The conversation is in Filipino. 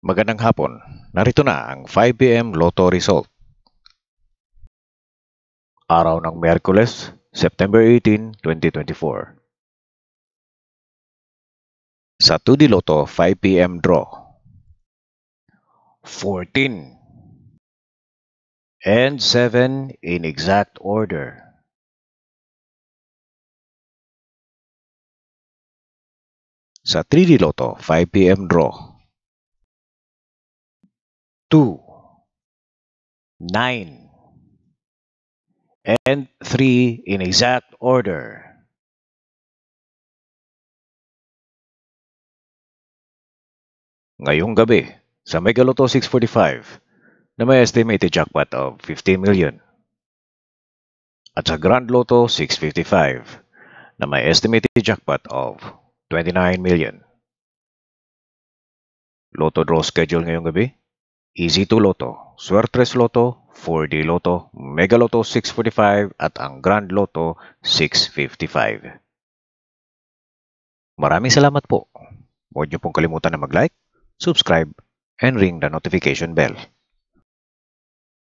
Magandang hapon. Narito na ang 5 p.m. Lotto result. Araw ng Miyerkules, September 18, 2024. Sa 2D Lotto 5 p.m. draw. 14 and 7 in exact order. Sa 3D Lotto 5 p.m. draw. 2, 9, and 3 in exact order. Ngayong gabi, sa Mega Lotto 645 na may estimated jackpot of 15 million. At sa Grand Lotto 655 na may estimated jackpot of 29 million. Lotto draw schedule ngayong gabi. Easy 2 Lotto, Suertres Lotto, 4D Lotto, Mega Lotto 645 at ang Grand Lotto 655. Maraming salamat po. Huwag niyo pong kalimutan na mag-like, subscribe, and ring the notification bell.